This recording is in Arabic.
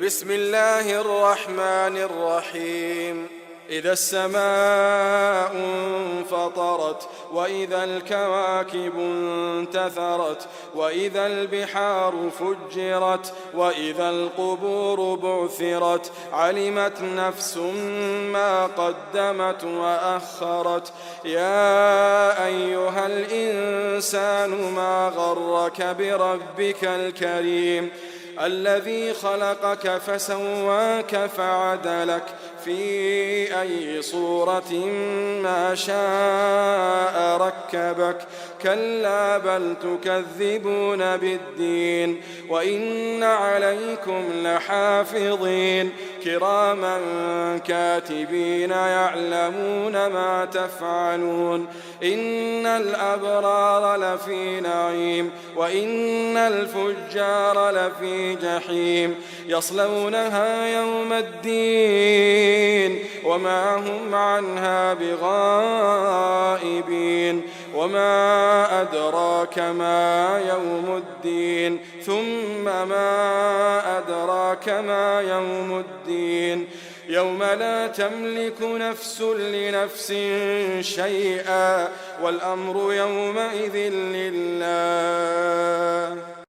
بسم الله الرحمن الرحيم إذا السماء انفطرت وإذا الكواكب انتثرت وإذا البحار فجرت وإذا القبور بعثرت علمت نفس ما قدمت وأخرت يا أيها الإنسان ما غرك بربك الكريم الذي خلقك فسواك فعدلك في أي صورة ما شاء ركبك كلا بل تكذبون بالدين وإن عليكم لحافظين كراما كاتبين يعلمون ما تفعلون إن الأبرار لفي نعيم وإن الفجار لفي جحيم يصلونها يوم الدين وما هم عنها بغائبين وما أدراك ما يوم الدين ثم ما أدراك ما يوم الدين يوم لا تملك نفس لنفس شيئا والأمر يومئذ لله